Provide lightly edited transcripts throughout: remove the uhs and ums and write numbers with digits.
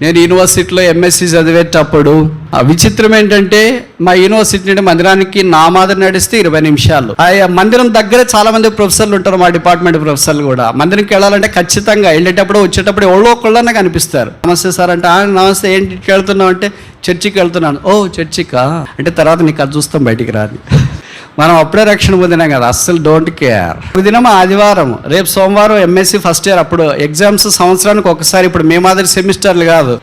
నేను యూనివర్సిటీలో ఎంఎస్సి చదివేటప్పుడు ఆ విచిత్రం ఏంటంటే మా యూనివర్సిటీ నుండి మందిరానికి నా మాదిరి నడిస్తే 20 నిమిషాలు. ఆ మందిరం దగ్గరే చాలా మంది ప్రొఫెసర్లు ఉంటారు, మా డిపార్ట్మెంట్ ప్రొఫెసర్లు కూడా. మందిరంకి వెళ్ళాలంటే ఖచ్చితంగా వెళ్ళేటప్పుడు వచ్చేటప్పుడు ఎవరో ఒకళ్ళనే కనిపిస్తారు. నమస్తే సార్ అంటే నమస్తే, ఏంటి వెళ్తున్నావు అంటే చర్చికి వెళ్తున్నాను. ఓ చర్చికా అంటే తర్వాత నీకు అది చూస్తాం బయటికి రాని. మనం అప్పుడే రక్షణ పొందినాం కదా, అస్సలు డోంట్ కేర్. దినం ఆదివారం, రేపు సోమవారం ఎంఎస్సి ఫస్ట్ ఇయర్. అప్పుడు ఎగ్జామ్స్ సంవత్సరానికి ఒకసారి. ఇప్పుడు మీ మాదిరి సెమిస్టర్లు కాదు,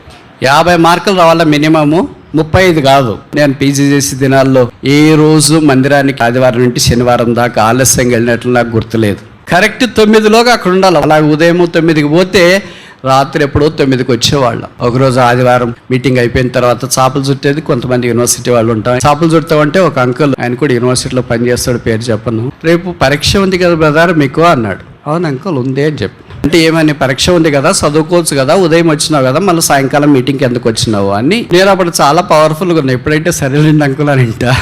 50 మార్కులు రావాలా మినిమము, 35 కాదు. నేను పీజీ చేసే దినాల్లో ఏ రోజు మందిరానికి ఆదివారం నుండి శనివారం దాకా ఆలస్యంగా వెళ్ళినట్లు నాకు గుర్తులేదు. కరెక్ట్ 9లోగా అక్కడ ఉండాలి. అలాగే ఉదయం 9కి పోతే రాత్రి ఎప్పుడో 9కి వచ్చేవాళ్ళం. ఒకరోజు ఆదివారం మీటింగ్ అయిపోయిన తర్వాత చేపలు చుట్టేది, కొంతమంది యూనివర్సిటీ వాళ్ళు ఉంటాం. చేపలు చుడతామంటే ఒక అంకుల్, ఆయన కూడా యూనివర్సిటీలో పనిచేస్తాడు, పేరు చెప్పను. రేపు పరీక్ష ఉంది కదా బ్రదర్ మీకు అన్నాడు. అవును అంకుల్ ఉంది అని చెప్పి. అంటే ఏమని, పరీక్ష ఉంది కదా చదువుకోవచ్చు కదా, ఉదయం వచ్చినావు కదా, మళ్ళీ సాయంకాలం మీటింగ్కి ఎందుకు వచ్చినావు అని. నేను అప్పుడు చాలా పవర్ఫుల్గా ఉన్నా. ఎప్పుడైతే సరేలేండి అంకుల్ అని ఇంటా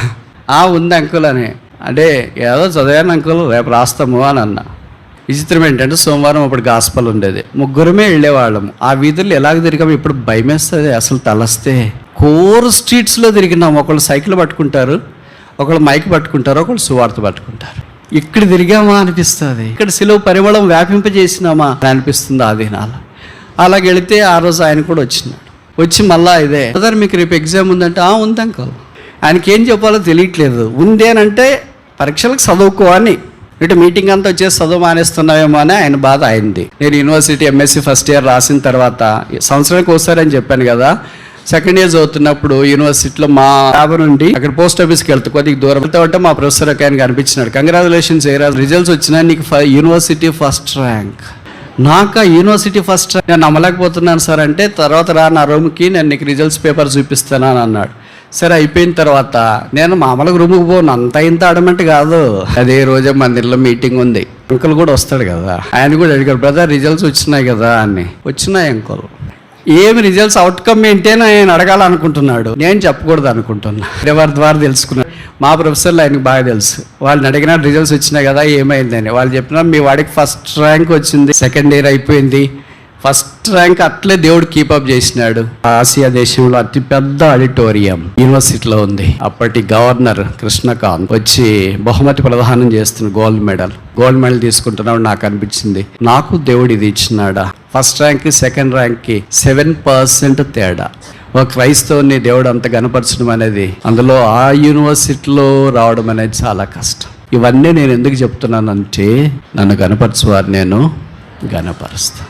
ఉంది అంకుల్ అని అంటే ఏదో చదివాను అంకుల్ రేపు రాస్తాము అని అన్నా. విచిత్రం ఏంటంటే సోమవారం అప్పుడు గాస్పల్ ఉండేది, ముగ్గురమే వెళ్ళేవాళ్ళము. ఆ వీధుల్లో ఎలాగ తిరిగాము ఇప్పుడు భయం వేస్తుంది అసలు తలస్తే. కోర్ స్ట్రీట్స్లో తిరిగినాము. ఒకళ్ళు సైకిల్ పట్టుకుంటారు, ఒకళ్ళు మైక్ పట్టుకుంటారు, ఒకళ్ళు సువార్త పట్టుకుంటారు. ఇక్కడ తిరిగామా అనిపిస్తుంది, ఇక్కడ సిలువ పరిమళం వ్యాపింపజేసినామా అనిపిస్తుంది ఆ దినాల. అలాగ వెళితే ఆ రోజు ఆయన కూడా వచ్చినాడు. వచ్చి మళ్ళా ఇదే బ్రదర్ మీకు రేపు ఎగ్జామ్ ఉందంటే ఉంది అంకుల్. ఆయనకి ఏం చెప్పాలో తెలియట్లేదు. ఉంది అని అంటే పరీక్షలకు చదువుకో అని. ఇటు మీటింగ్ అంతా వచ్చేసి చదువు మానేస్తున్నావేమో అని ఆయన బాధ అయింది. నేను యూనివర్సిటీ ఎంఎస్సి ఫస్ట్ ఇయర్ రాసిన తర్వాత సంవత్సరానికి ఒకసారి అని చెప్పాను కదా, సెకండ్ ఇయర్ చదువుతున్నప్పుడు యూనివర్సిటీలో మా డాబర్ నుండి అక్కడ పోస్ట్ ఆఫీస్కి వెళ్తే కొద్దిగా దూరం వెళ్తా ఉంటే మా ప్రొఫెసర్ ఒక ఆయన కనిపించినాడు. కంగ్రాచులేషన్స్ రిజల్ట్స్ వచ్చినా నీకు యూనివర్సిటీ ఫస్ట్ ర్యాంక్. నాకు యూనివర్సిటీ ఫస్ట్ ర్యాంక్ నేను నమ్మలేకపోతున్నాను సార్ అంటే, తర్వాత రా నా రూమ్కి నేను నీకు రిజల్ట్స్ పేపర్ చూపిస్తాను అని అన్నాడు. సరే అయిపోయిన తర్వాత నేను మామూలుగా రూమ్కి పోను, అంత ఇంత అడమెంట్ కాదు. అదే రోజే మందిరంలో మీటింగ్ ఉంది, అంకుల్ కూడా వస్తాడు కదా, ఆయన కూడా అడిగాడు బ్రదర్ రిజల్ట్స్ వచ్చినాయి కదా అని. వచ్చినాయి అంకుల్. ఏమి రిజల్ట్స్ అవుట్కమ్ ఏంటని ఆయన అడగాలనుకుంటున్నాడు, నేను చెప్పకూడదు అనుకుంటున్నా. ఎవరి ద్వారా తెలుసుకున్నాడు. మా ప్రొఫెసర్లు ఆయనకు బాగా తెలుసు. వాళ్ళని అడిగినా రిజల్ట్స్ వచ్చినాయి కదా ఏమైందని. వాళ్ళు చెప్పినా మీ వాడికి ఫస్ట్ ర్యాంక్ వచ్చింది, సెకండ్ ఇయర్ అయిపోయింది, ఫస్ట్ ర్యాంక్ అట్లే దేవుడు కీపప్ చేసినాడు. ఆసియా దేశంలో అతి పెద్ద ఆడిటోరియం యూనివర్సిటీలో ఉంది. అప్పటి గవర్నర్ కృష్ణకాంత్ వచ్చి బహుమతి ప్రదానం చేస్తున్న గోల్డ్ మెడల్ తీసుకుంటున్నాడు. నాకు అనిపించింది నాకు దేవుడు ఇది ఇచ్చినాడా. ఫస్ట్ ర్యాంక్ కి సెకండ్ ర్యాంక్ కి 7% తేడా. ఒక క్రైస్తవుని దేవుడు అంత గణపరచడం అనేది, అందులో ఆ యూనివర్సిటీలో రావడం అనేది చాలా కష్టం. ఇవన్నీ నేను ఎందుకు చెప్తున్నానంటే నన్ను గణపరచువారు నేను గణపరుస్తాను.